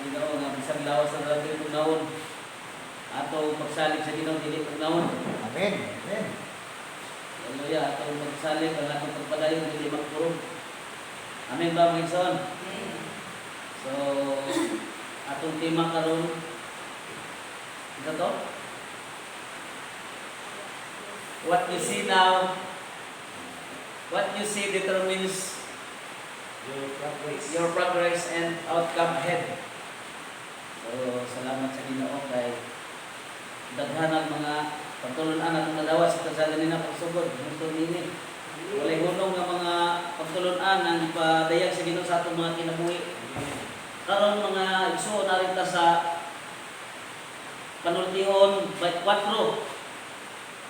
sa Ginoo nga bisag lawas sa dati tunawon. Ato pagsalig sa Ginoo dili tunawon. Amen. Amen. Haleluya, ato pagsalig ang atong pagpadayon dili magpurong. Amen ba mga igsoon? So, atong tema karon ito to? What you see now, what you see determines your progress and outcome ahead. So, salamat sa Ginoo kay daghanan mga pagtulunan atong nadawa sa kasagaran na pagsugod hangtod nini. Walay hunong nga mga pagtulunan ang ipadayag sa Ginoo sa atong mga kinabuhi. Karon mga igsoon narin ta sa panultihon 4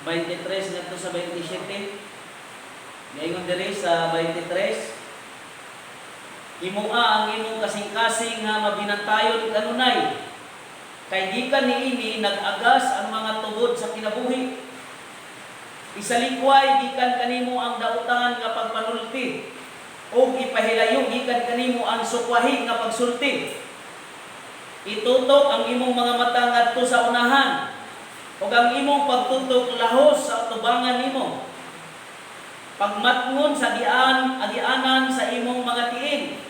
23 ngadto sa 27. Gayon diri sa 23. Himua ang imong kasing-kasing nga mabinantayon kanunay. Kay gikan niini nag-agas ang mga tubod sa kinabuhi. Isalikway gikan kanimo ang dautan nga pagpanulti. O ipahilayo gikan kanimo ang sukwahi nga pagsulti. Itutok ang imong mga mata ngadto sa unahan. O ang imong pagtutok lahos sa tubangan nimo. Pagmatngon sa agianan sa imong mga tiil.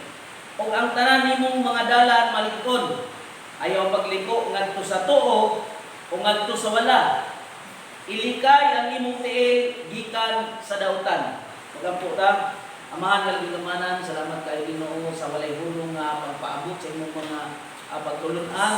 O ang tanan nimong mga dalan malikod. Ayaw pagliko ngadto sa tuo o ngadto sa wala. Ilikay ang imong tiil gikan sa dautan. Magampo ta, amahan nga gilamanan, salamat kayo Ginoo sa walay hulong nga pagpaabot sa imong mga pagtulunan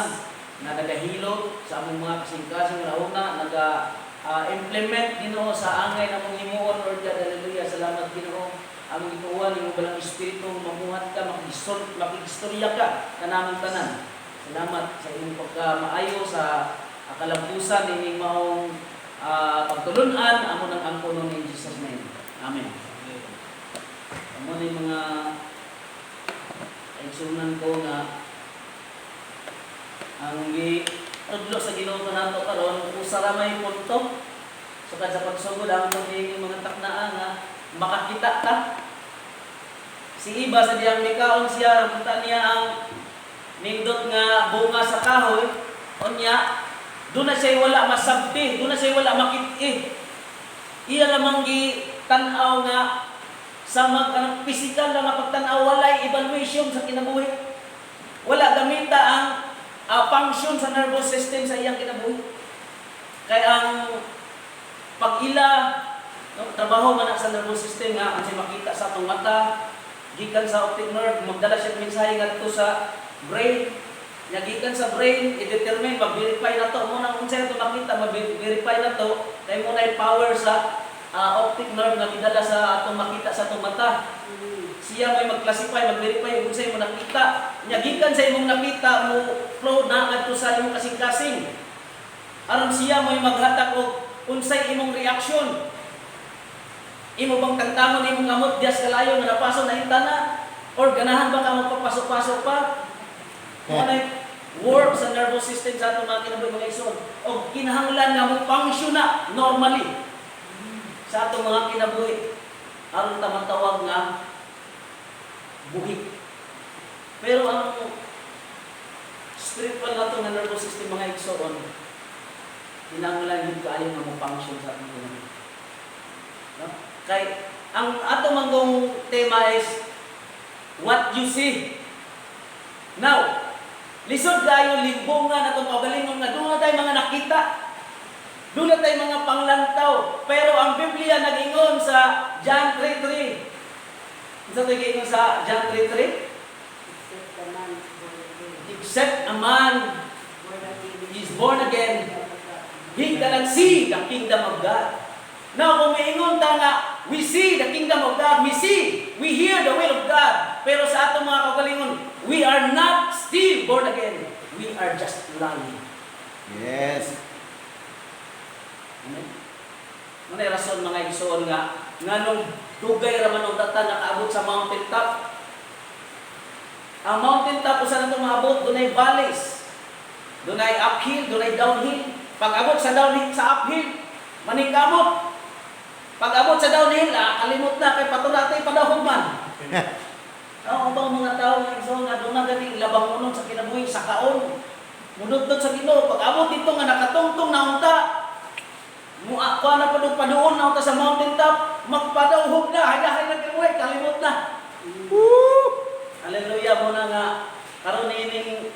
na nagahilot sa among mga kasing-kasing rauna, naga-implement Ginoo sa angay na mong himuon, Lord God, hallelujah, salamat Ginoo. Ang ituwan, yung balang espiritu, mamuhat ka, makikistorya ka, kanamang tanan. Salamat sa iyong pagkamaayo sa kalampusan, ining maong pagtulunan, amo ng angkono ni Jesus name. Amen. Amo na yung mga eksunan ko na ang tudlo sa Ginoo nato karon usa ra may punto sukad sa pagsugod ang mga taknaa nga makakita ka. Si iba sa diyang mikaon siya punta niya ang nindot nga bunga sa kahoy unya doon na siya wala masabti, doon na siya wala makit-i. Iya lamang gi tan-aw nga sa mga physical nga pagtan-aw walay evaluation sa kinabuhi. Wala gamita ang function sa nervous system sa iyang kinabuhi. Kaya ang pag-ila, trabaho man sa nervous system nga, ang siya makita sa atong mata, gikan sa optic nerve, magdala siya mensahe ngadto sa brain, gikan sa brain, i-determine, mag-verify na to, muna kung sa'yo ito makita, mag-verify na to, dahil muna yung power sa optic nerve na gidala sa atong makita sa atong mata. Siya may mag-classify, mag-verify kung sa'yo mo nakita. Gikan sa imong nakita, mo flow na ngadto sa imong kasing-kasing. Aron siya may maghatag og unsay imong reaksyon. Imo bang tangtamon imong kamot dias kalayo nga napasok na intana or ganahan ba ka magpapasok-pasok pa? Monay work sa nervous system sa atong mga kinabuhi mga igsoon. Og kinahanglan nga mo function na normally sa atong mga kinabuhi. Aron ta matawag nga buhi. Pero ang spiritual nato nga nervous system mga igsoon, kinahanglan yun kaayo nga mo function sa atong kinabuhi. No? Kay ang ato manggong tema is what you see. Now, lisod kayo limbungan atong kaugalingon nga doon tayo mga nakita. Doon tayo mga panglantaw. Pero ang Biblia nag-ingon sa John 3:3. Isa tayo ingon sa John 3:3? Except a man is born again, he cannot see the kingdom of God. Now, kung maingon ta nga, we see the kingdom of God, we hear the will of God. Pero sa atong mga kaugalingon, we are not still born again. We are just lying. Yes. Amen. Manay rason mga igsoon nga nganong dugay ra man og data nakaabot sa mountain top. Ang mountain top usa nato maabot dunay valleys. Dunay uphill, dunay downhill. Pag abot sa downhill sa uphill, maningkamot. Pag abot sa downhill, kalimot na kay patulatoy padahog man. Ang mga tao nga igsoon nga doon na gani bangunon sa kinabuhi sa kaon. Munudtod sa Ginoo pag abot dito nga nakatungtong na unta. Kuha na paduon na unta sa mountain top, magpadauhog na, hayahay na kinabuhi, kalimot na. Hallelujah mo na nga karon ining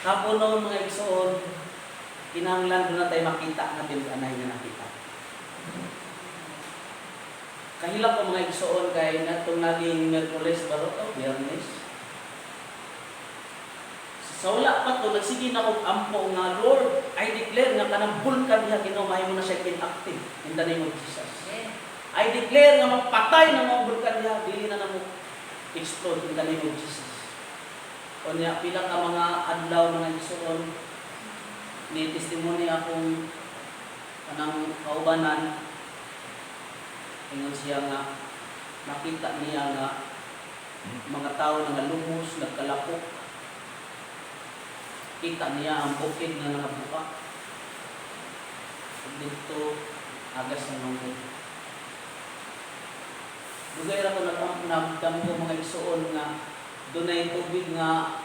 hapon noon mga igsoon, kinahanglan doon na tayo makita na anay na nakita. Kahilap ko mga igsoon kay natong naging Miyerkules baro o Biyernes. Sa wala pa to, nagsige na kong ampo nga, Lord, I declare nga kanang bulkan niya Ginoo mahimo na siya inactive in the name of Jesus. I declare nga magpatay ng mga bulkan niya, dili na namo explode in the name of Jesus. O niya, pila ka mga adlaw mga igsoon, ni testimony akong kanang kaubanan, ingon siya nga, nakita niya nga, mga tao na nalumos, nagkalapok, kita niya ang bukid na nangabuka. Dito, agas ng nungkod. Dugay ra ko nagdamgo mga igsoon nga dunay tubig nga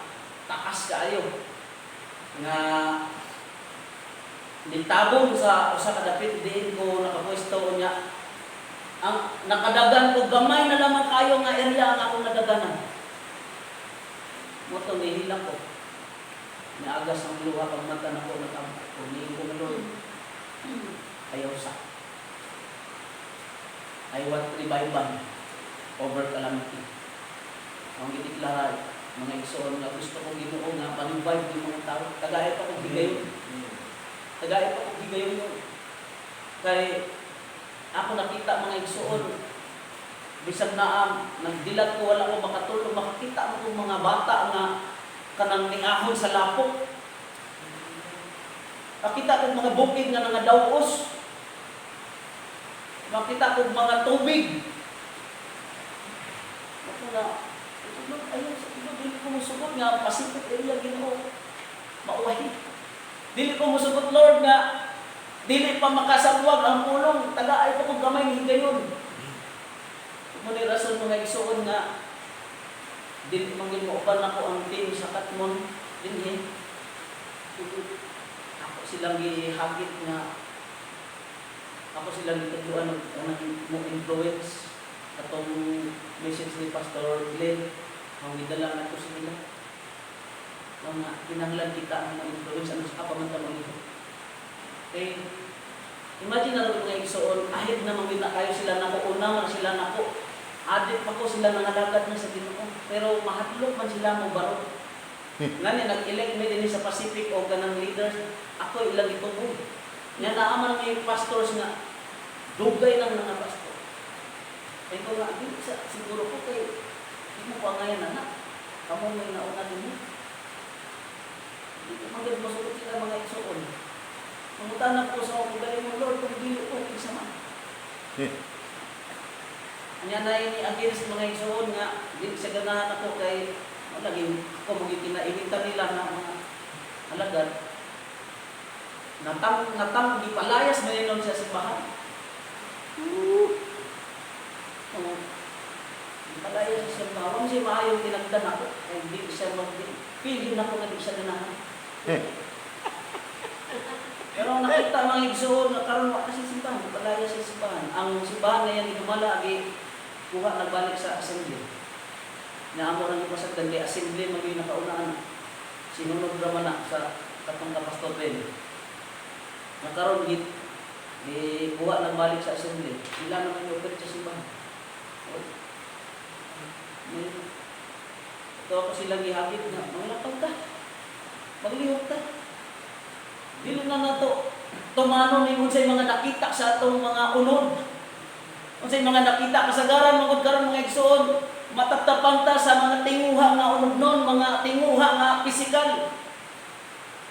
takas kaayo nga nitabong sa usa ka dapit diin ko nakapwesto niya ang nakadagan ko gamay na lamang kayo nga area ang akong nadaganan. Moto nihilang ko. Niagas ang luha pag mata na ko nag-ampo ko nihin ko Lord. Ayaw sa. I want revival over calamity. Ang gideklara mga igsoon nga gusto ko Ginoo nga pa-revive yung mga tao. Tagay pa kong higayon. Tagay pa kong higayon yun. Kay ako nakita mga igsoon, bisag na nagdilat ko wala ko makatulog, makakita mo kong mga bata nga kanang niahon sa lapok. Makita ko mga bukid nga nangadawos. Makita ko mga tubig. Ako na, ayun, dili ko musugot nga, Pacific area Ginoo, mauwahi. Dili ko musugot Lord nga, dili pa makasagwag ang pulong, tagaay pa kong gamay ni higayon. Kung ni rason mga igsoon nga, dili mangin mo upan ako ang team sa Katmon, dinhi. Ako silang gihagit nga, ako silang gituduan mo influence atong message ni Pastor Glenn, ang gidala na ko sila. Mga kinahanglan kita ang mga influence, ano sa kapamantan mo ito. Okay, imagine na rin mga igsoon, ahit na mangina kayo sila nako, una man sila nako, adik pa ko sila nangalagad na sa Ginoo, pero mahadlok man sila mo baro. Ngani nag-elect mi din sa Pacific o kanang leaders, ako ilang ituboy. Nga naaman may pastors nga dugay lang mga pastor. Kaya ko nga, siguro ko kay hindi mo pa ngayon anak, kamo may nauna din mo. Hindi ko magand masuot sila mga igsoon. Mangutan ko sa mga galing mo, Lord, kung dili ko, isa man. Anya na ini against mga igsoon nga, hindi sa ganahan ako kay malaging ako magiginainitan nila ng mga alagad. Natang gipalayas man yun siya simbahan. Gipalayas siya simbahan. Huwag siya maayong tinagdan ako. Hindi siya mag-feeling ako na di siya ganahan. Pero nakita mga igsoon na karon wa kasi simbahan, gipalayas siya simbahan. Ang simbahan na yan dumala kuha nagbalik sa assembly. Naamo nang ipasagdan di assembly maging nakaunaan. Sinunod naman na sa katong kapastor Ben. Nakaroon kuha nagbalik sa assembly. Sila naman yung open sa simbahan. Ito ako silang ihagit na manglakaw ta. Maglihok ta. Dili na nato tumano ni unsay mga nakita sa atong mga unod. Unsay mga nakita kasagaran magud karon mga igsoon, matatapang ta sa mga tinguha nga unod non, mga tinguha nga pisikal.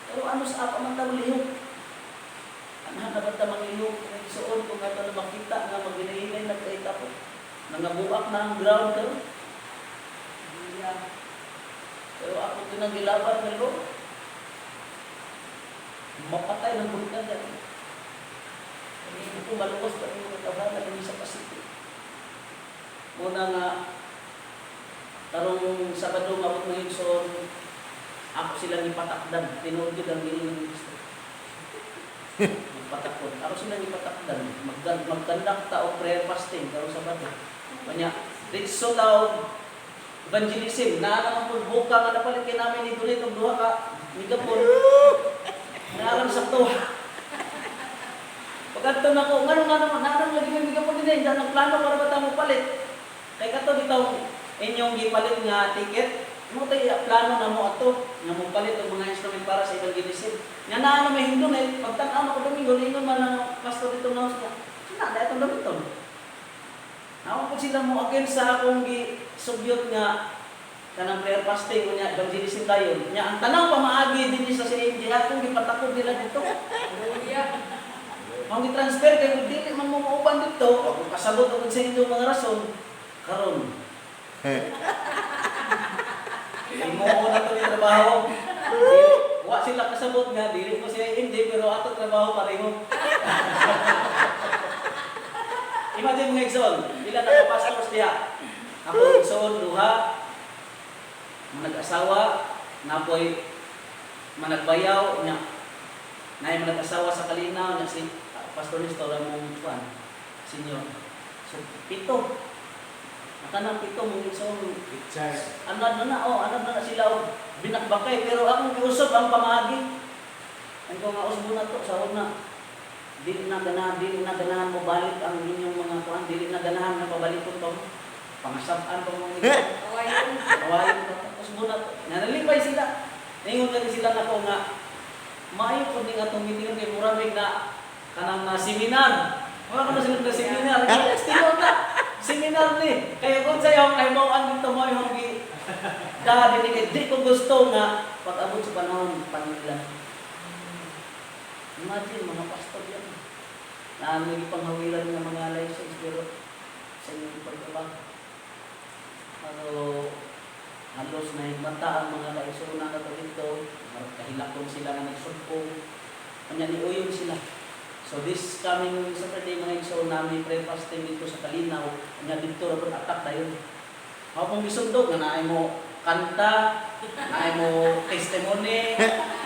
Pero ano sa apa man ta lihok? Ana dapat ta manglihok mga igsoon kung ato na makita nga maghinay-hinay na kay tapo. Nangabuak na ang ground karon. Pero ako ginagilaban ng Lord. Mapatay ng bulkan yan. Hindi ko maluwas pa rin mga kabalan ng sa Pacific. Muna nga, tarong Sabado, mabot mo yun, so Ako sila ipatakdan. Tinuod ko ang giling ng gusto. Magpatakod. Ako sila ipatakdan. Magkandak ta o prayer fasting karon sa Sabado. Kanya, ditso taw evangelism na naman po buka nga napalit kay namin ni Dunit og duha ka migapon. Naaram sa to. Pagkadto nako, ngano nga naman naaram lagi may migapon din diyan ang plano para ba ta mo palit. Kay kato bitaw inyong gipalit nga ticket. Mo tay plano na mo ato nga mo palit og mga instrument para sa evangelism. Nga naa na may hindon pagtan-aw ko Domingo ingon man ang pastor dito na sa. Sina da itong Domingo. Ako po sila mo again sa akong gi-subyot nga kanang prayer fasting unya evangelism tayo. Nya ang tanang pamaagi din sa CMG akong gipatakod nila dito. Hallelujah. Mao gi-transfer kay dili man mo mauban dito, ako kasabot og sa inyong mga rason karon. Imo na to ni trabaho. Wa sila kasabot nga dili ko siya hindi pero ato trabaho pareho. Imagine mga igsoon, ilan na pastors diha. Ako igsoon, duha, manag-asawa, napoy managbayaw, nya. Nay manag-asawa sa Kalinaw, nya si Pastor Nestor mong kuan, senior. So, 7. Nakanang 7 mong igsoon. Anad na sila binakbakay, pero akong giusap ang pamaagi. Ang nga usbo na to, sahod na. Dili na ganahan mo balik ang inyong mga kuan, dili na ganahan na pabalik ko to. Pangasab-an pa mo nito. Kawayan ko. Tapos muna, nanalipay sila. Ningon nga sila na ko nga, maayo ko din atong meeting kay Muramig na kanang seminar. Wala ko na sila na seminar. Estilo na. Seminar ni. Kaya kung sa'yo, kay mo ang dito mo yung dahil di ko gusto nga pag-abot sa panahon, panila. Imagine, mga pastor yan. Na nagipanghawilan ng mga license pero sa inyong pagtrabaho. Pero halos na higmata ang mga laisuna na ito dito. Kahilakong sila na nagsugpong. Kanya niuyong sila. So this coming Saturday mga igsoon namin prayer fasting dito sa Kalinaw. Kanya dito rin atak tayo. Ako pong gisundog na naay mo kanta, naay mo testimony.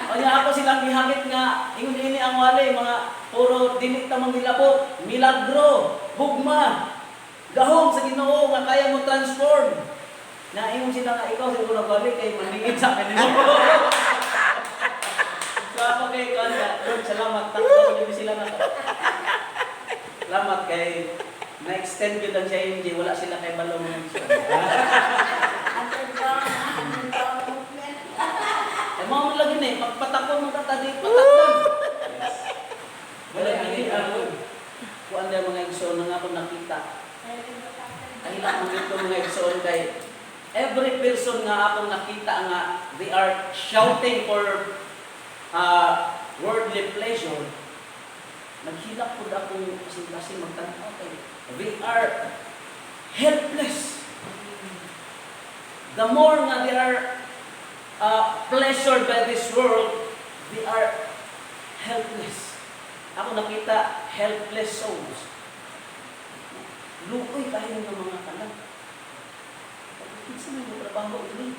Kanya ako silang gihagit nga, ingon ini ang wali, mga puro dinit tamang nilabot, milagro, hugma, gahom sa Ginoo nga kaya mo transform. Na ingon sila nga ikaw siguro nagwali kay maningit sa akin mo. Salamat kay kanya, Lord, salamat. Takot din sila na. Salamat kay na-extend yun lang siya hindi, wala sila kay balong ng eh, mga lagi na eh, pagpatakon mo tatadi, patakdan. Wala hindi ako. Kuan din mga igsoon na nga ako nakita. Kahilak mo dito mga igsoon kay every person nga akong nakita nga they are shouting for worldly pleasure. Naghilak po na akong kasi magtanaw kay they are helpless. The more nga they are pleasured by this world, they are helpless. Ako nakita, helpless souls. Lukoy tayo ng mga kanak. Kinsa may mo trabaho ini?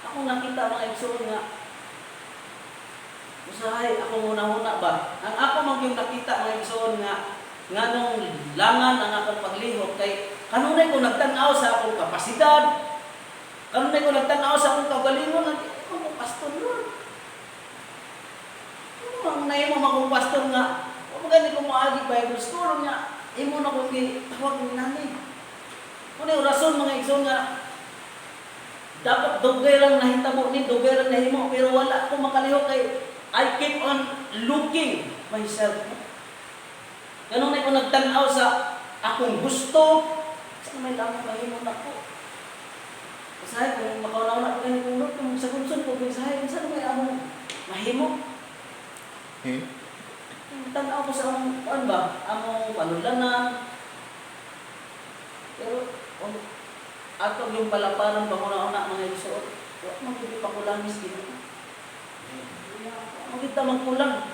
Ako nakita mga igsoon nga, usahay, ako muna-muna ba? Ang ako yung nakita mga igsoon nga, nga nung langan ang akong paglihok, kay kanunay ko nagtanaw sa akong kapasidad, kanunay ko nagtanaw sa akong kagalingon, ako mo pastor Lord. Ang naimo akong pastor nga, kung gani ko maagi Bible school nga, imo na kong tawag ni nanay. Kung yung rason mga igsoon nga, dapat dugay lang nahitabo ni, dugay lang nahimo, pero wala ko makalihok kay I keep on looking myself. Ganun na ko nagtanaw sa akong gusto, saan may lamang mahimong ako. Kasahay, kung makaunaw na ko ganun Lord, kung sa kunson ko, kasahay, saan may among mahimong? Tanaw ko sa among, ano ba, among panulanan. Pero, ato yung palaparan, panguna-una mga igsoon, wala magiging pakulamis dito. Magita magkulang.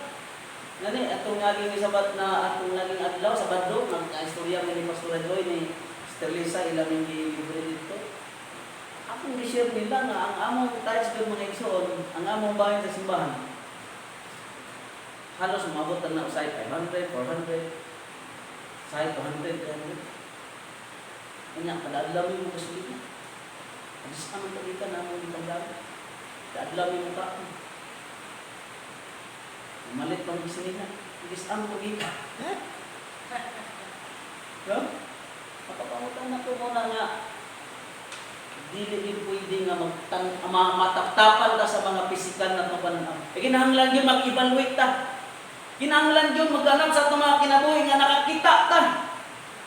Ngani atong naging isabat na atong naging adlaw sa Badlong nang istorya ni Pastor Joy ni Sister Lisa ilang libre dito. Akong i-share nila nga ang among tithes ng mga igsoon, ang among bahay sa simbahan, halos umabot na usay 500, 400, usay 200, 300. Kanya, kadadlami mo kasi dito. Adis naman talita na mo itong gabi. Kadadlami mo ka. Malit pang bisinina. Adis naman mo dito. No? Makapangutan na ito muna nga. Dili din pwede nga mataptapan ka sa mga pisikal na kapananaw. Kinahanglan yun mag-evaluate ta. Kinahanglan yun mag-anam sa itong mga kinabuhi nga nakakita ta.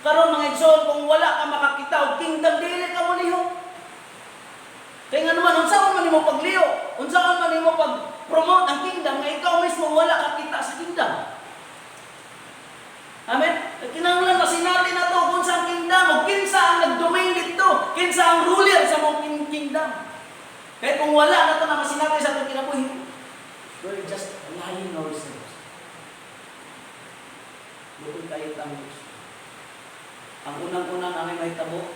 Karon mga igsoon, kung wala ka makakita o kingdom, dili ka mo liho. Kaya nga naman, unsaon man mo pagliho, unsaon man mo pag-promote ang kingdom, nga ikaw mismo wala kakita sa kingdom. Amen? Kinahanglan masinati na to kung sa kingdom, o kinsa ang nag-domain dito, kinsa ang ruler sa mong kingdom. Kaya kung wala na ito na masinati sa itong kinabuhi, we're just lying ourselves. Doon tayo tangos. Ang unang-unang aming mahitabo,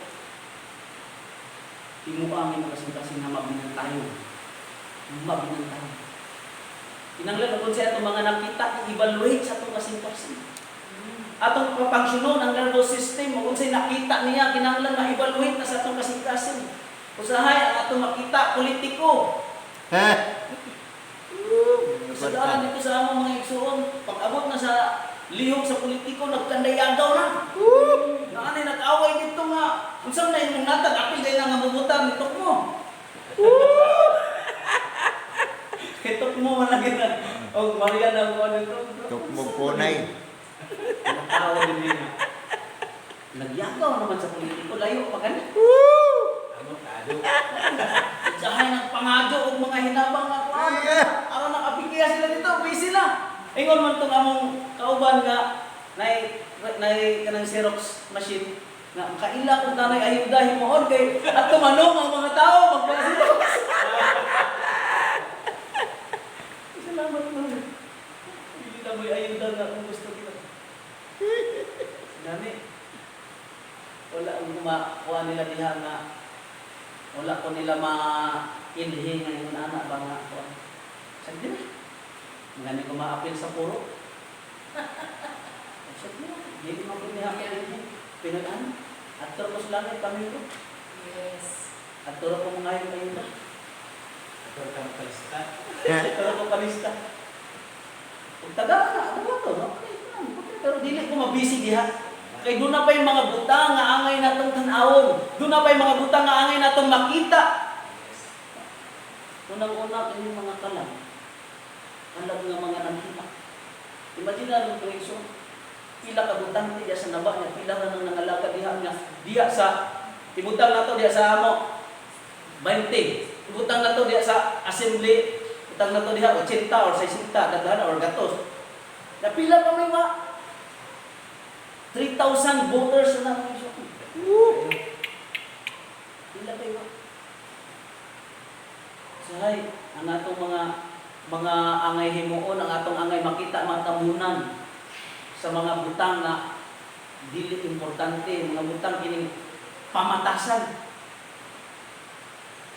timuha aming makasing-kasing na mabinan tayo. Mabinan tayo. Kinanglan kung siya itong mga nakita, i-evaluate sa itong kasing-kasing. Atong papangsyonon ang nervous system, kung siya nakita niya, kinanglan ma-evaluate na sa itong kasing-kasing. Usahay, ang atong makita, politiko. Sa daan dito sa among mga igsoon, pag-abot na sa lihok sa politiko, nagkandayagaw na. Naanay nag-away dito nga. Kung saan na yung natag, apil kayo na nga mabutan, nitok mo. Kitok mo man lagi na. O, Maria na mo nito. Tukmog punay. Nag-away din niya. Nagyagaw naman sa politiko, layo pa ganit. Sahay nagpangadyo o mga hinabang nga kuhan. Araw nakapikiya sila dito, uwi sila. Ingon man itong among kauban nga, kanang Xerox machine, nga kaila kung tanay ayudahin mo on kay at tumanong ang mga tao magpa-Xerox. Salamat mo. Hindi na mo'y ayuda nga kung gusto kita. Nani, wala ang kumakuha nila diha nga, wala ko nila ma-inhi nga yung anak ba nga kuha. Sagdi na. Nga ni kumaapil sa puro. Sagdi na. Hindi mo ko niya pinag-ano. At turo ko sa langit kami ko. Yes. At turo ko mga yung ayuda. Turo ka palista. Turo ko palista. Kung taga na, ano ba ito? Pero dili ko mabisi diha. Kaya doon na pa yung mga butang nga angay na itong tanawon. Doon na pa yung mga butang nga angay na itong makita. Unang-una kayo yung mga kalam. Kalam nga mga nangkita. Imagine na ng Panginoon. Pila ka butang diya sa naba niya. Pila ka nang nangalaka diha niya. Diya sa, ibutang na to diya sa amo. 20. Ibutang na to diya sa assembly. Ibutang na to diya 80 or 60. Daghan or gatos. Napila pa may 3,000 voters na naman siya. Pila kayo. Sahay, ang atong mga angay himuon, ang atong angay makita, mga tamunan sa mga butang na dili importante, mga butang kining pamatasan.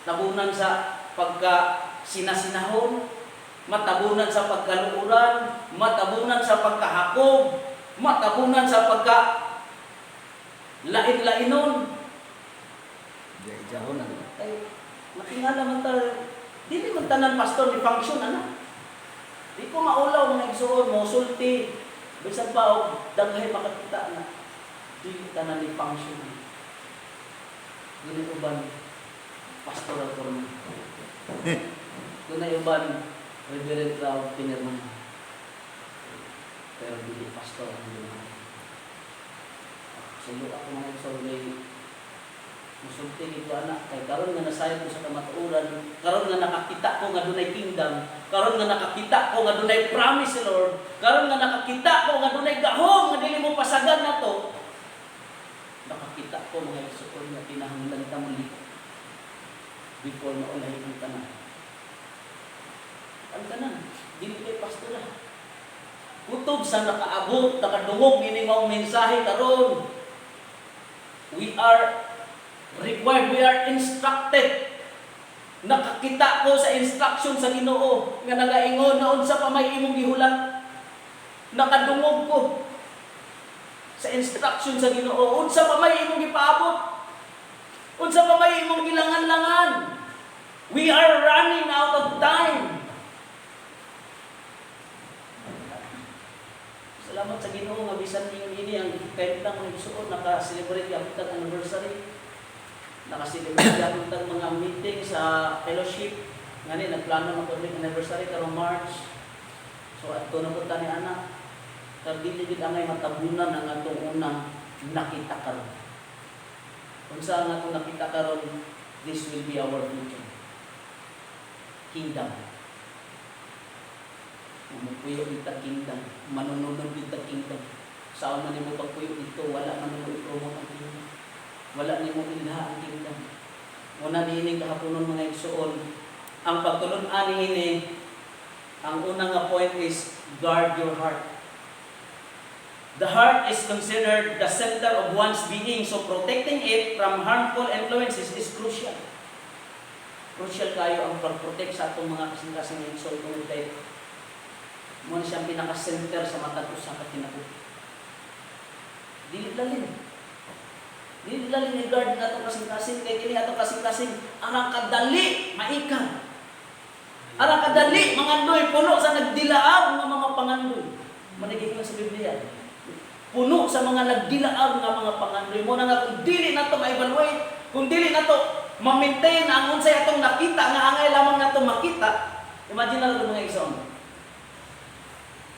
Tabunan sa pagka sinasinahon, matabunan sa pagkaluuran, matabunan sa pagkahakog, matabunan sa pagka lain-lainon. Jahon. Ay, matingala man tayo. Dili man tanan pastor ni function, ano? Di ko maulaw mga igsoon mo, sulti. Bisan pa o daghay makakita na. Dili tanan ni function. Dili uban pastoral form. Doon na uban Reverend Cloud Pinerman. Pero dili pastor ang ginawa. Sulo ako mga igsoon musulti nito anak, kay karon nga nasayod ko sa kamatuoran, karon nga nakakita ko nga dunay kingdom, karon nga nakakita ko nga dunay promise Lord, karon nga nakakita ko nga dunay gahom nga dili mo pasagad na to. Nakakita ko mga igsoon nga kinahanglan ta muli before maulay ang tanan. Ang tanan, dili kay pastora. Kutob sa nakaabot, nakadungog ini mao mensahe karon. We are required, we are instructed Nakakita ko sa instruction sa Ginoo nga nagaingon na unsa pa may imong gihulat. Nakadungog ko sa instruction sa Ginoo, unsa pa may imong gipaabot. Unsa pa may imong gilangan-langan. We are running out of time. Salamat sa Ginoo nga bisan ini ang kahit lang mga isuon naka-celebrate ang anniversary. Naka-celebrate ang mga meeting sa fellowship. Ngani nagplano na po anniversary karong March. So adto na punta ni anak. Kag dili gid angay matabunan ang atong unang nakita karon. Unsa ang atong nakita karon, this will be our future. Kingdom. Mamupuyo kita kingdom, manununod kita kingdom. Saan man nimo pagpuyo dito, wala man nimo i-promote ang kingdom. Wala nimo ilha ang kingdom. Muna niining kahaponon mga igsuon, ang pagtulon ani ini, ang unang nga point is guard your heart. The heart is considered the center of one's being, so protecting it from harmful influences is crucial. Crucial kayo ang pag-protect sa atong mga kasing-kasing igsuon community. Muna siyang pinaka-center sa matag usa ka kinabuhi. Dili lalim. Dili lalim ni guard na itong kasing-kasing. Kaya kini atong kasing-kasing, arang kadali, maikan. Arang kadali, mangandoy, puno sa nagdilaag ng mga pangandoy. Maniging sa Biblia. Puno sa mga nagdilaag ng mga pangandoy. Muna nga kung dili na ito ma-evaluate, kung dili na ito ma-maintain ang unsay atong nakita, nga angay lamang na ito makita, imagine na ito mga igsoon.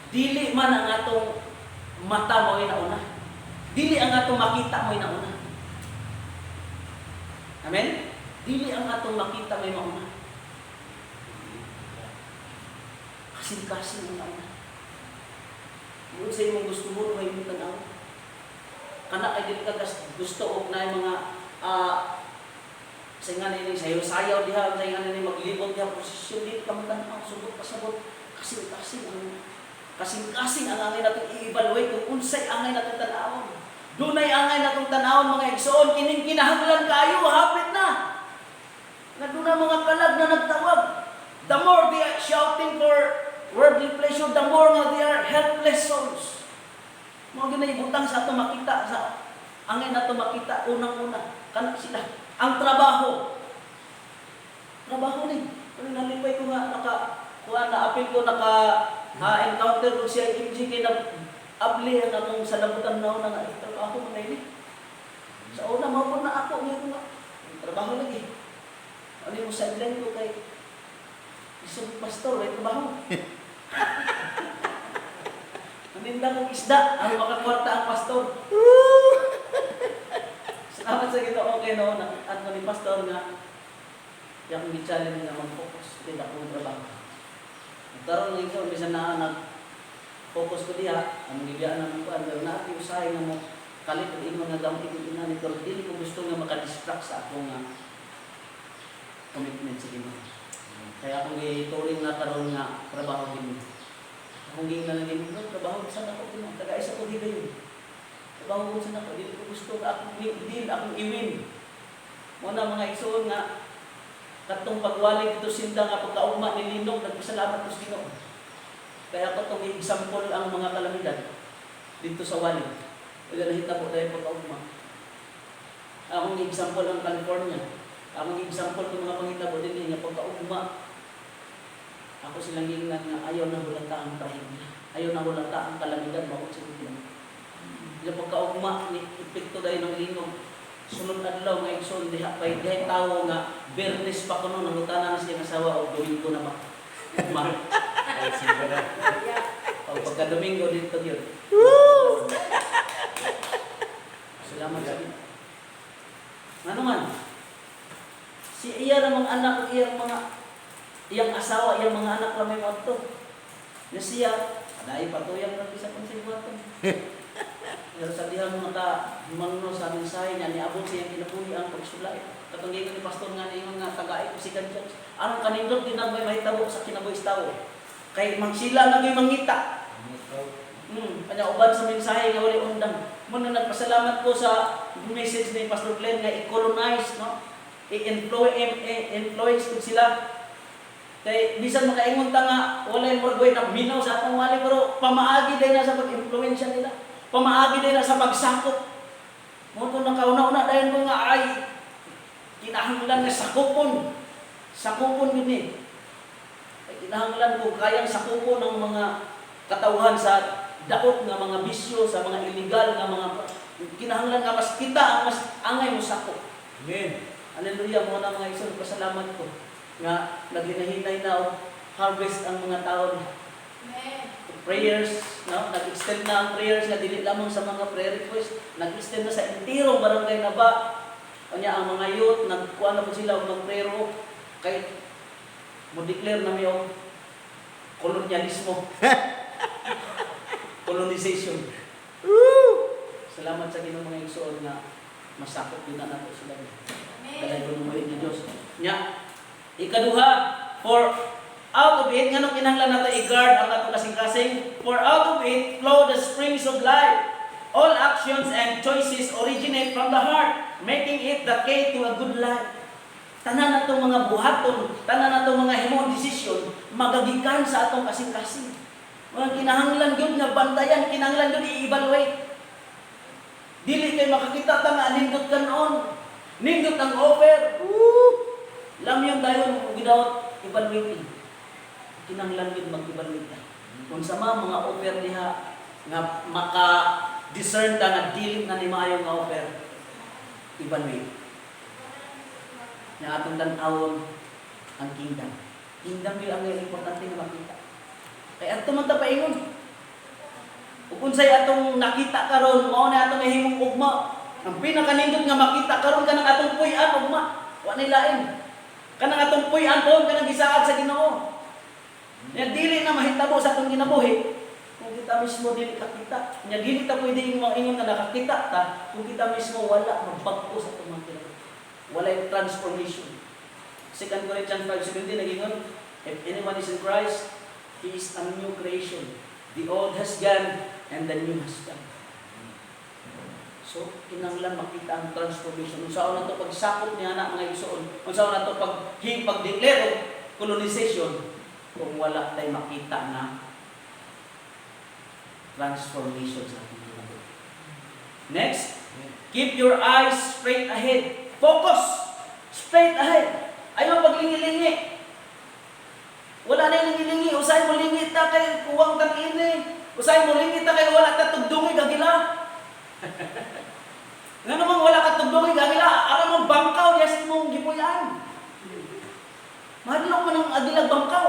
Dili man ang atong mata mo inauna. Dili ang atong makita mo inauna. Amen? Dili ang atong makita mo inauna. Kasing-kasing ang inauna. Kung sa imong gusto mo, may imong tanaw. Kana ay dili ka gusto og na mga sa nga nini sayaw-sayaw diha, sa nga nini maglibot diha posisyon dili ka magtanaw, subot pasabot. Kasing-kasing ang kasing-kasing ang angay natong i-evaluate kung unsay angay natong tanawon. Dunay angay natong tanawon mga igsoon, kining kinahanglan kayo, hapit na. Nga dunay mga kalag na nagtawag. The more they are shouting for worldly pleasure, the more nga they are helpless souls. Mga ginahibutang sa ato makita, sa angay nato makita, unang-una, kanak sila. Ang trabaho. Trabaho ni. Kung nalipay ko nga, na-apil ko, encounter ko siya MG kay na abli ang among sa labutan na nga trabaho man ini. Sa una mao na ako ngayon nga trabaho lagi. Ano mo sideline ko kay isang pastor ay trabaho. Maninda kong isda ang makakwarta ang pastor. Salamat sa Ginoo okay no ang ni pastor nga yang gi-challenge nga mag-focus din ako trabaho. Karon lang ikaw bisan na nag-focus ko diha, ang gibiyaan naman ko, ang naati usahay nga mo kalit ang imo nga gamit ko ina nito, dili ko gusto nga maka-distract sa akong commitment sa Ginoo. Kaya akong gituring na karon nga trabaho din. Akong gingnan din mo trabaho sa ako din, taga-isa ko dili yun. Trabaho ko sa ako, dili ko gusto akong iwin. Muna mga igsoon nga katong pagwali dito sinda nga pagkaugma ni Linog, nagpasalamat ko sa Ginoo. Kaya ko itong example ang mga kalamidad dito sa wali. Kaya nahita po tayo pagkaugma. Akong example ang California. Akong example ng mga pangitabo din nga pagkaugma. Ako silang gingnan nga ayaw na hulata ang trahimya. Ayaw na hulata ang kalamidad, bakit sa Biblia. Yung pagkaugma, epekto dahil ng Linog. Sunod adlaw nga igsoon diha pay dihay tawo nga Bernes pa kuno nangutana na siya ng asawa o Domingo na ba. Ay siguro. Pagka Domingo dito yun. Salamat sa Ginoo. Ano man? Si iya namang anak, iyang asawa, iyang mga anak lang may moto. Na siya, adai patuyang lang isa pang sigwatan. Pero sa diha mga mangno sa mensahe niya, niabot siya kinabuhi ang pagsulay. Katunggi ko ni pastor nga ningon nga tagaay ko si kanjang. Anong kanindot din ang may mahitabo sa kinabuhis tao. Kay magsila naging mangita. Kanya uban sa mensahe nga wali undang. Muna nagpasalamat ko sa message ni Pastor Glenn nga i-colonize, no? i-influence ko sila. Kay bisan makaingon ta nga walay morgoy na minaw sa atong wali pero pamaagi din na sa pag-impluwensya nila. Pamaagi din na sa pagsakop. Mo to nakauna-una dayon ko nga ay kinahanglan nga sakupon. Sakupon gid ni. Ay kinahanglan ko kayang sakupon ang mga katawhan sa daot nga mga bisyo, sa mga illegal nga mga kinahanglan nga mas kita ang mas angay mo sakop. Amen. Hallelujah, mo na mga igsoon, pasalamat ko nga naghinahinay na og harvest ang mga tao. Prayers, no? Nag-extend na ang prayers nga dili lamang sa mga prayer request, nag-extend na sa entirong barangay na ba. Kanya ang mga youth nagkuha na po sila og mag-prayer kay mo declare na may kolonyalismo. Colonization. Salamat sa Ginoo mga igsoon nga masakop din na nato sila. Dahil ko numuhin ni Diyos. Nya, ikaduha, for out of it, nga nung kinahanglan nato i-guard ang atong kasing-kasing, for out of it flow the springs of life. All actions and choices originate from the heart, making it the key to a good life. Tanan natong mga buhaton, tanan natong mga himong desisyon, magagikan sa atong kasing-kasing. Mga kinahanglan yun nga bantayan, kinahanglan yun i-evaluate. Dili kay makakita ta nga nindot kanon. Nindot ang offer. Lam yung dayon without evaluating. Kinahanglan yun mag-evaluate. Kung sa mga offer diha nga maka-discern ta nga dili na ni maayo nga offer, evaluate. Na atong tan-awon ang kingdom. Kingdom yun ang importante nga makita. Kaya ato man ta paingon. Ug unsay atong nakita karon mao na atong mahimong ugma. Ang pinakanindot nga makita karon kanang atong puy-an ugma. Wa ni lain. Kanang atong puy-an po kanang gisaad sa Ginoo. Nya dili na mahitabo sa atong kinabuhi kung kita mismo dili kakita. Nya dili ta pwede ingon nga nakakita ta kung kita mismo wala magpagpo sa atong mga kinabuhi. Walay transformation. 2 Corinthians 5:17 nagingon, if anyone is in Christ, he is a new creation. The old has gone and the new has come. So, kinanglan makita ang transformation. Kung saan na ito pagsakop niya na mga igsoon, kung saan na ito pag-declare of colonization, kung wala tayo makita na transformation sa ating kinabuhi. Next, keep your eyes straight ahead. Focus! Straight ahead. Ayaw paglingi-lingi. Wala na yung lingi-lingi. Usay mo lingi ta kay kuwang tag-ini. Usay mo lingi ta kay wala ka tugdungi gagila. Nga namang wala ka tugdungi gagila. Aram mo bangkaw yes mong gipuyan. Mahadlok mo ng agilag bangkaw.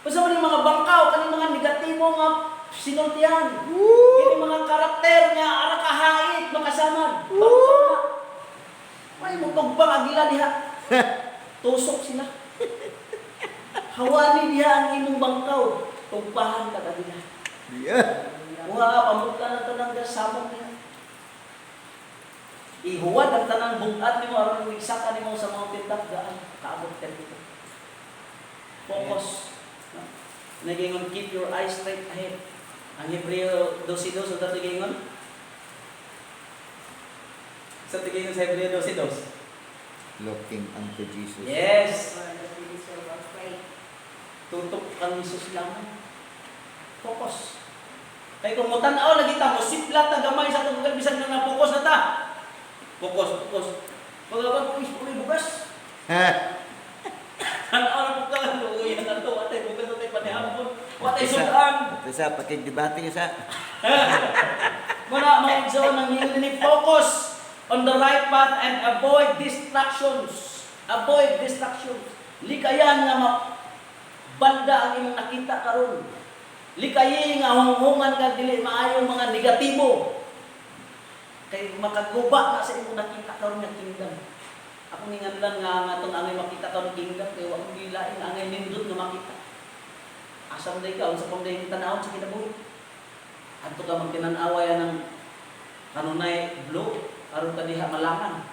Basta mo yung mga bangkaw, kaning mga negatibo nga sinultihan. Kini mga karakter nga ara kahait makasamad. Bangkaw na. May mo tugbang agila diha. Tusok sila. Hawani diha ang imong bangkaw. Tugpahan ka agila. Yeah. Muha pamutla ng tanang samong niya. Ihuwad ang tanang bugat nimo aron isaka nimo sa mountain top gaan kaabot ka dito. Focus. Nagingon keep your eyes straight ahead. Ang Hebreo 12:2 sa tigingon. Sa tigingon sa Hebreo 12:2. Looking unto Jesus. Yes. Tutok kang Jesus lamang. Focus. Kaya kung mutanaw lagi ta mo siplat ta gamay sa tunggal bisan nga focus na ta. Focus. Pagabag ko bukas. Ano ka lang uy ang ato atay bukas atay panihapon. Watay sudan. Ito sa pakigdebate sa. Muna mga igsoon ang ni focus on the right path and avoid distractions. Avoid distractions. Likayan nga banda ang imong nakita karon. Likayi nga hunghungan ka dili maayong mga negatibo. Kay makaguba na sa imong nakita karon nga kingdom. Ako ninganlan nga atong angay makita karon kingdom kay wa mo gilain angay nindot nga makita. Asam day ka unsa pang day tan-awon sa kinabuhi. Adto ka magtinan-away ng kanunay blue aron ka diha malangan.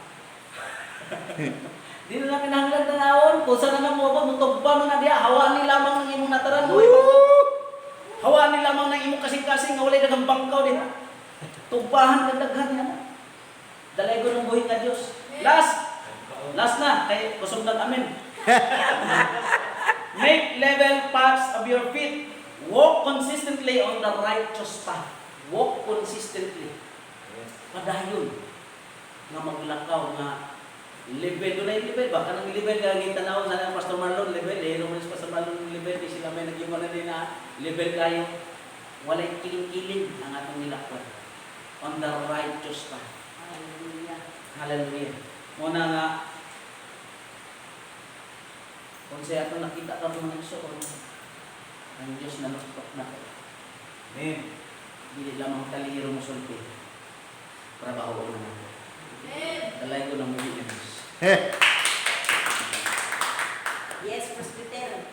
Di na kinahanglan tan-awon kung saan na mo ba mutugpa na diha hawani lamang ng imong nataran mo. Hawani lamang ng imong kasing-kasing nga walay daghang bangkaw diha. Tugpahan ka daghan yan. Dalay ko ng buhi nga Diyos. Last, Last na, kay kusog ng amin. Make level paths of your feet. Walk consistently on the righteous path. Walk consistently. Padayon nga maglakaw nga level doon ay level ba kanang level nga gitanaw sa Pastor Marlon level mo sa Pastor Marlon level di sila may naging na din na level kayo walay kiling-kiling ang atong nilakwan on the righteous path. Hallelujah. Muna nga kung siya atong nakita ka mga igsoon ang Diyos na nuktok na ko. Amen. Dili lamang talihiro mo sulti. Trabaho ko naman. Talay ko ng muli ng Diyos. Yes, presbyter.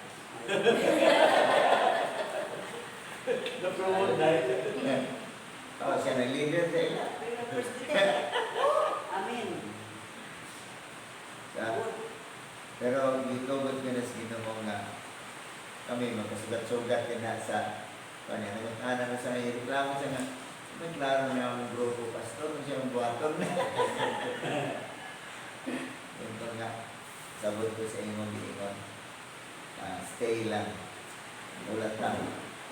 Na-promote dahil. Oh, siya na leader sa ila. Presbyter. Amen. Pero dito ba't ko na Ginoo nga kami magkasugat-sugat din na sa kanya. Nagkana na sa may reklamo siya nga may klaro niya ang grupo pastor kung siya ang buhaton na. Ito nga, sabot ko sa imong giingon. Stay lang. Ulat lang.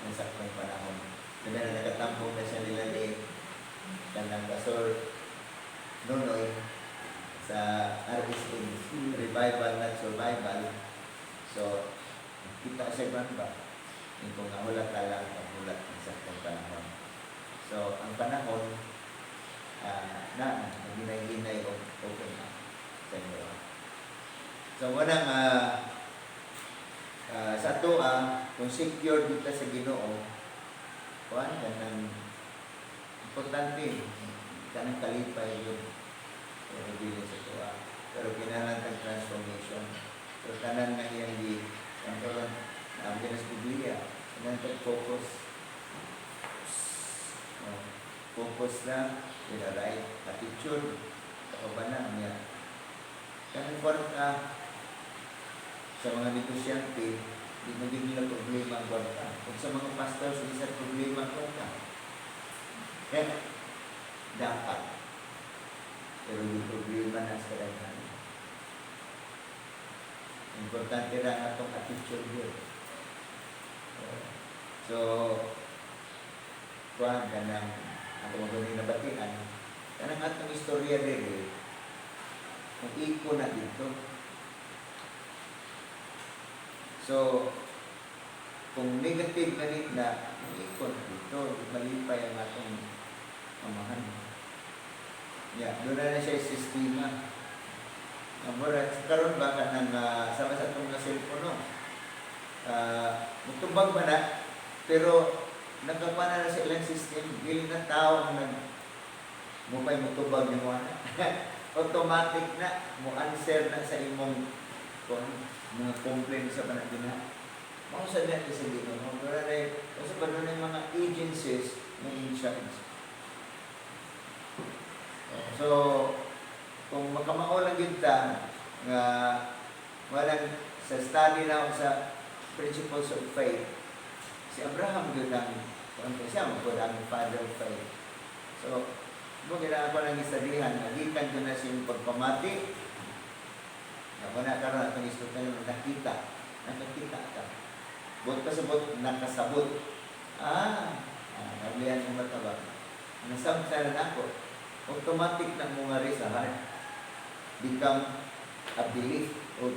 Ang saktong panahon. Sabi na nakatampong na siya nila ni Kandang Pastor Nonoy sa RSA. Revival, not survival. So, kita siya ba? Ito nga, ulat ka lang ang ulat ng saktong panahon. So, ang panahon na ginay-ginay o okay na sa inyo. So, walang sa ito, kung secure dito sa Ginoo, kuhan ka ng importante, ka ng kalipay yun. Bilin sa ito. Pero kinalang ng transformation. So, kanan nga yan ang karoon na ang Ginas Biblia, kanan focus. Focus lang with the right attitude. Ako ba na niya? Kaya sa mga negosyante, di mo din nila problema ang kwarta. Kung sa mga pastors, hindi sa problema ang kwarta. Kaya, dapat. Pero yung problema na sa kadaghan. Importante lang atong attitude yun. So, kuhaan ka ng atong magaling na batian, kanang atong istorya rin, kung iko na dito. So, kung negative na rin na, kung iko na dito, malipay ang atong amahan. Doon na siya yung sistema. Karoon ba ka ng sama sa itong na cellphone, magtubag ba na, pero nagkapana na sa ilang system, hindi na tao ang mupay mutubag ni mo na. Automatic na, mo answer na sa imong mga complaint sa panagin na. Mga sa dati sa Ginoo, pero kasi pa doon yung mga agencies na in charge. So, kung magkamao lang yun ta, nga walang sa study na sa principles of faith, si Abraham yun ang siya, magpudang father of faith. So, kung kailangan ko lang istadihan, nagikan ko na siyang pagpamati, ako na karoon at nag-istot na yun, nakita ka. Buot pasabot, nakasabot. Nablihan yung mataba. Nasamsaran ako, automatic na mungari sa heart. Become a belief of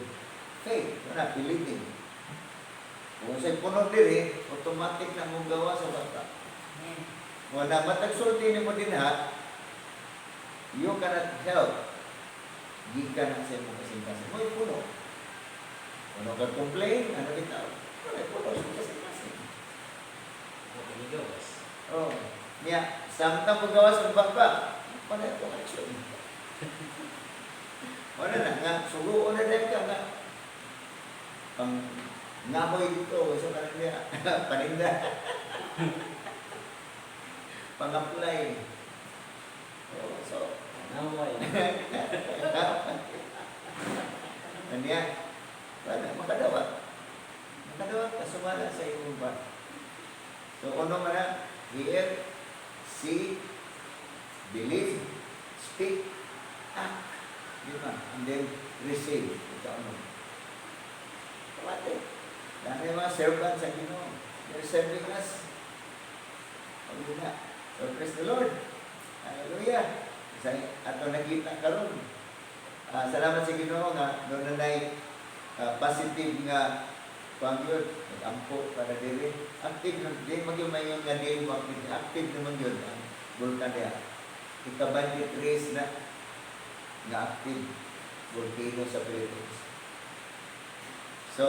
faith. Wala, believing. Kung sa'y puno diri, automatic na mong gawa sa bata. Wala, matagsulti ni mo din ha, you cannot help. Gikan na sa imong kasing-kasing. Mo'y puno. Puno ka complain, ano bitaw? Wala, puno sa kasing-kasing. Oh, niya, samtang magawa sa baba, wala itong action. Wala na, nga, suguon na rin ka nga. Pang ngamoy dito, isa ka niya, paninda. Pang-apply. Oh, so, Naway. Kanya, wala, makadawat. Makadawat ka, sumala sa iyong ba. So, ano man na, hear, see, believe, speak, act. Di ba? And then, receive. Ikaw mo. Kapatid, dahil mga servants sa Ginoo. They're serving us. Paguna. So, praise the Lord. Hallelujah. Sa ato nakita karon. Salamat sa Ginoo nga doon na positive nga pangyod, nag-ampo para diri. Active na, di magyumayon nga diri mo active naman yun ang vulkan niya. Ika-23 na active volcano sa Philippines. So,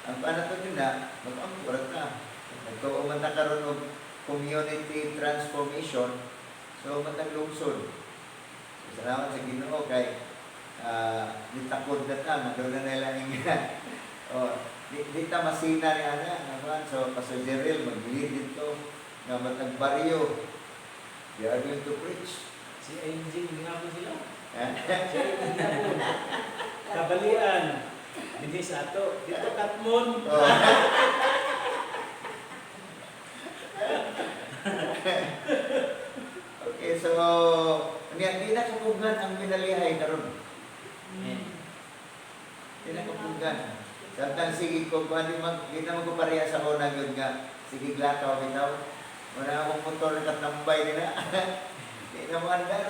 ang panaton yun na, mag-ampo ka. Nagtuo man na karon og community transformation, so mataglungsod. So, salamat sa Ginoo kay nitakod na ta, magdaw na nila di ta masina ni ana, so Pastor Jeril mag-lead dito nga matag baryo. They are going to preach. Si Angel, ginapo sila. Eh? Si Angel, ginapo. Kabalian. Hindi sa ato. Dito Katmon. Oh. Okay, so hindi na kapugan ang binalihay karon. Hindi na kapugan. Samtang sige ko, hindi na magpapareha sa una yun nga. Sige glataw, bitaw. Wala akong motor na katambay nila. Hindi na mo andar.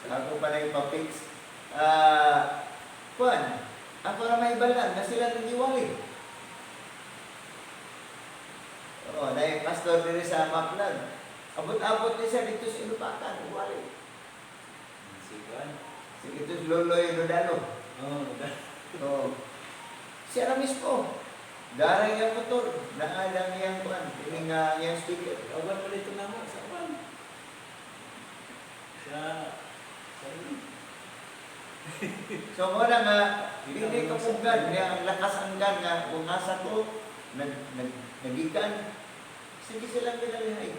So ako pa na ipapix. Kuan, ako na may balan na sila nangiwali. Oo, dahil pastor din sa Maclag. Abot-abot din siya dito sa Ilupakan, wali. Si Juan. Sige, ito Loloy Nodalo. So, siya na mismo. Darang yung motor. Naalang yung kuan. Tining yung speaker. Kawan mo dito naman sa Juan. Sa So, muna nga, hindi kapugan niya ang lakas ang gan nga kung nasa ko, nagikan. Sige silang pinalihay.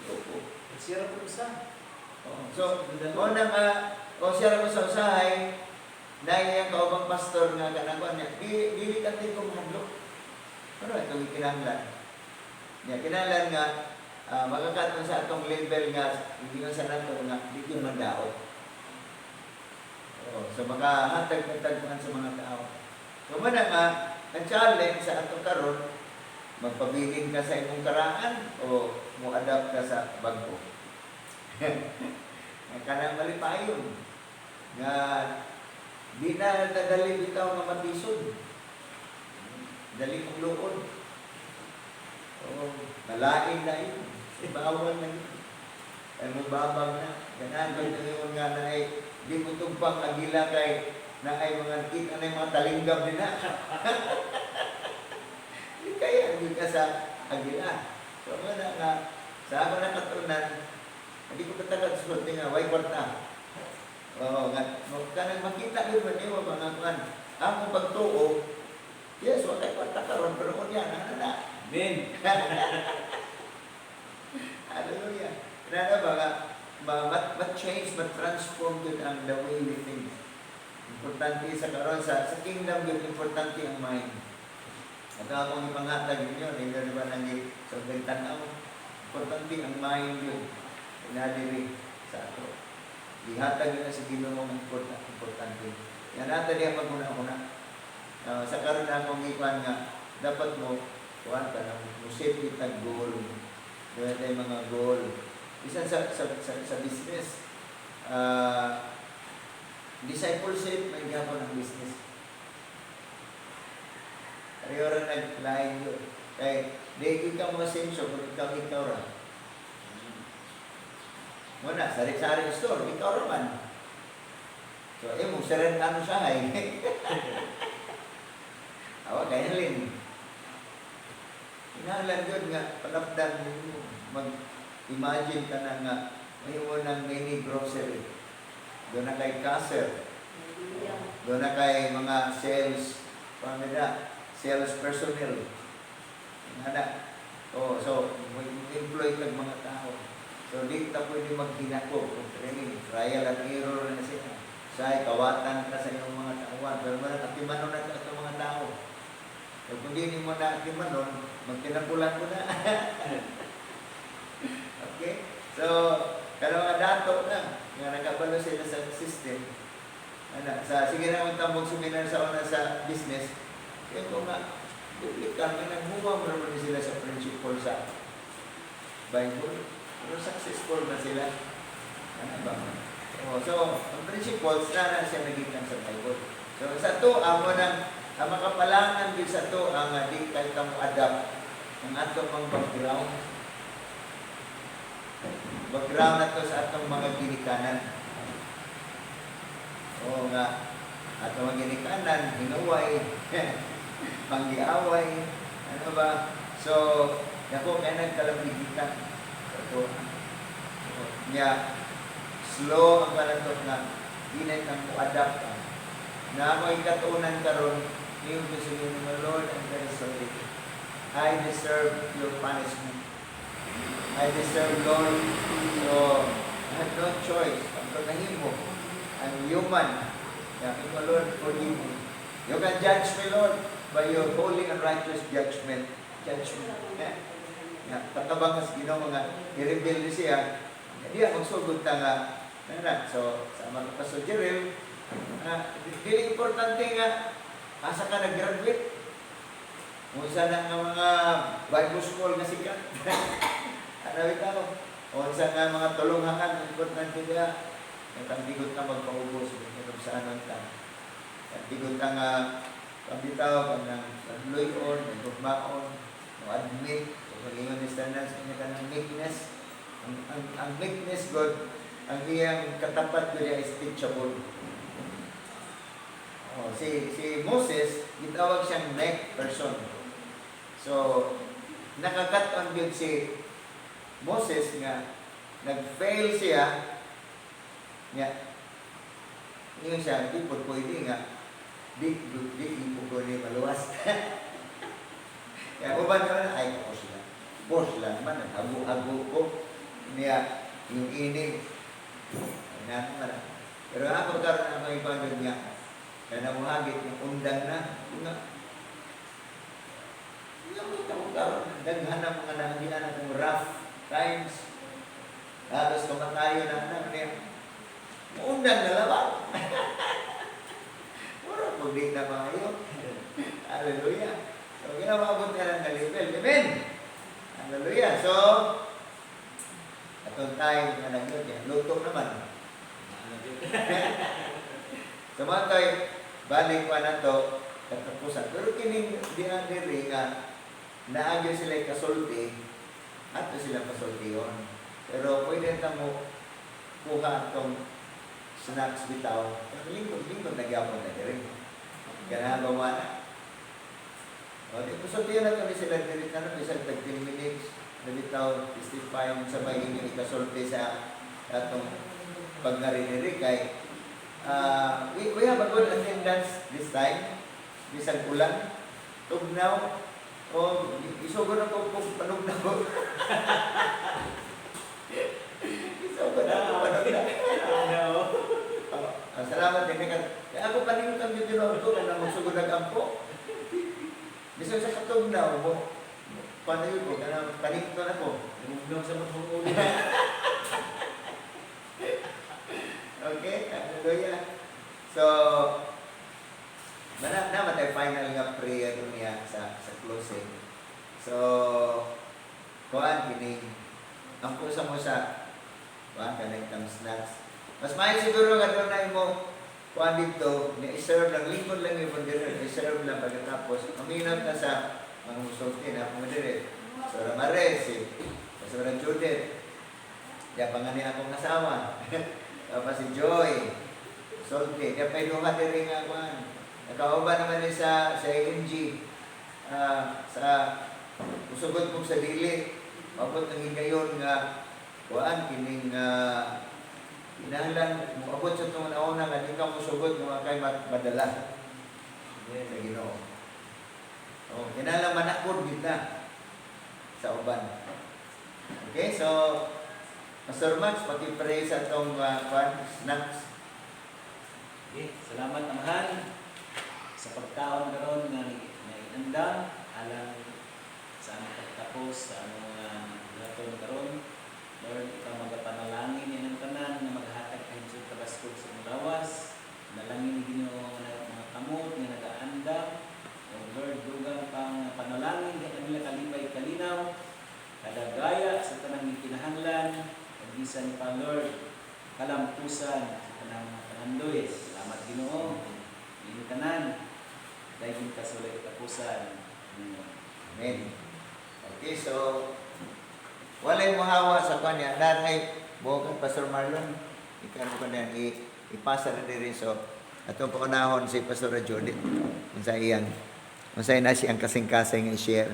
Opo. Sira po isa. So, muna nga, kung siya ko sa usahay, dahil yung kaubang pastor nga kanakuan niya, dili kantin kong hadlok. Ano itong kinahanglan? Niya, kinahanglan nga, magkakaroon sa atong level nga, hindi nga sa nato nga, hindi yung mandaot. So, makahatag-hatag sa mga tao. So, muna nga, ang challenge sa atong karon, magpabilin ka sa imong karaan o mo-adapt ka sa bago. Kanang malipayon nga di na nadali bitaw nga matisod. Dali kong luon. Nalain na yun. Bawal na yun. Ay mababag na. Ganaan ba yun nga na ay di mo tumpang agila kay na ay mga kita na yung mga talinggam din na. Hindi kaya, hindi ka sa agila. So, nga nga, sa ako na katunan, hindi ko katagal sulat nga, way kwarta. Oo, nga, kanang makita yun man yun, mga kuhan. Ako pagtuo, yes, wakay kwarta karon pero kung yan, ano na? Amen. Hallelujah. Kaya ba nga, ma-change, ma-transform yun ang the way we think. Importante sa karon sa kingdom yun, importante ang mind. At akong ipangatag ninyo, hindi ba nangyay sa gantanaw. Importante ang mind yun. Pinadiri sa ato. Ihatag yun sa Ginoo ang importante. Yan natin yung maguna-una. Sa karon na akong ipan nga, dapat mo, kuhan ka na, musip itag goal. Doon tayo mga goal. Isa sa business, discipleship, may gapon ang business. Pareho rin nag-line yun. Kaya, di ikaw mga sensyo, kung ikaw ra. Muna, sarik-sarik store, ikaw raman. So, mong seren ka siya ay. Awa, kaya halin. Inahalan yun nga, palapdan mo, mag-imagine ka na nga, may unang mini grocery. Doon na kay casser. Doon na kay mga sales, sales personnel. So, employ kag mga tao. So, di ka pwede maghinako kung training. Trial and error na siya. Say, kawatan ka sa iyong mga tauan. Pero wala nakimanon na sa mga tao. So, kung di mo na nakimanon, magtinapulan mo na. Okay? So, kalau mga dato na, nga nakabalo sila sa system, sige na ang tambong seminar sa una sa business, kaya ko nga, publikan, may nagbuwa mo naman sila sa principle sa Bible. Pero successful na sila. Ano ba? So, ang principles na siya nagitan sa Bible. So, sa to, amo ng ang makapalangan din sa to, ang di kayo kang adapt ang atong mga background. Background na to sa atong mga ginikanan. Oo nga, atong mga ginikanan, hinuway, panggiaway, ano ba? So, ako kaya nagkalabigitan. So, niya, slow ang kalatot na inay kang adapt ka. Na ako ikatuunan karon, yung gusto niyo, Lord, I'm very sorry. I deserve your punishment. I deserve, Lord. So, I have no choice. Ang pagkahimo, I'm human. Sabi ko, Lord, forgive me. You can judge me, Lord, by your holy and righteous judgment. Judgment. Tatabang as ginawa nga, i-rebel siya. Hindi ang magsugod na nga. So, sa mga Pastor Jerel, hindi importante nga, asa ka nag-graduate. Kung saan ang mga Bible school na sikat. Ano ito? Kung saan ang mga tulungan, importante nga, nagtambigot na magpaubos. Kung saan ang ta. Nagtambigot na nga, pambitaw, kung nag-loy-on, nag-gugmaon, nag-admit, pag-ingon ni standards, kanya ka ng meekness. Ang meekness, God, ang iyang katapat ko niya is teachable. Si Moses, gitawag siyang meek person. So, nakakat-on yun si Moses nga, nag-fail siya, nga, yun siya, di po pwede nga, di po ni maluwas. Kaya uban naman, ay, boss lang man, naghago-hago ko, niya, yung inig, pero ako karoon ako ipagod niya, kaya namuhagit yung undang na, daghan na mga nanggihan ng rough times. Tapos kamatayo na anak niya. Undang na laban. Mura po di na mga yun. Hallelujah. So, ginamabot ka ng level. Amen. Hallelujah. So, atong time na nagyod yan. Luto naman. So, mga tayo, balik pa na to, katapusan. Pero kining dinadiri nga, naagyo sila kasulti, at sila kasulti yun. Pero pwede na mo kuha itong snacks bitaw. Lingkod nagyapon na rin. Ganahan gawa na. O, di kasulti yun na kami sila diri na naman, isang 15 minutes, na bitaw, testify sa may inyong ikasulti sa atong pag-nariniri kay we have a good attendance this time. Bisag ulan, tugnaw, o isugod ako kung panugnaw. Isugod ako panugnaw. Salamat din ka. Kaya ako paningon kang dito na ito na magsugod ang kampo. Bisag sa katugnaw mo, paano yun ko? Kaya paningon ako. Tumugnaw sa matong ulo. Okay, hallelujah. So, naman tayo final nga prayer niya sa closing. So, kuhaan, kining, ang pusa mo sa, kuhaan, kanang snacks. Mas mahal siguro nga doon na mo, kuhaan dito, i-serve lang, lingkod lang yung pagdira, i-serve lang pagkatapos. Maminat na sa mga musulti na pumadiri. So, Ramare, si Pastora Judith, diya pa nga niya akong asawa. Tapos si Joy, Solti, diya pa inuha din nga kuhaan. Nakauban naman din sa AMG, sa usugod kong sa dili, mabot ng higayon nga, kuhaan, kining, inahalan, mabot sa itong nauna nga, di ka musugod mga kay madala. Sa Ginoo. O, kinalang manakod kita sa uban. Okay, so, Pastor Max, pag-pray sa itong snacks. Okay, salamat amahan sa pagkaon karon nga nainandam alang sa among pagtapos sa among laton karon. Lord, ikaw magapanalangin ng tanan na maghatag kay sa tabaskog sa mga lawas. Nalangin ni Ginoo nga mga kamot nga nagaandam. O Lord, dugang pang panalangin di kanila kalipay kalinaw. Kadagaya sa tanang kinahanglan. Pagisan pa Lord, kalampusan sa tanang mga panandoy. Salamat Ginoo. Ini tanan. Dahil ka sa ulit kapusan. Amen. Okay, so walay mahawa sa kanya. Nanay, bukan Pastor Marlon, ikaw mo kanya ipasa na rin. So, atong paunahon si Pastor Judith. Kung sa iyan. Kung sa na siyang kasing-kasing i-share.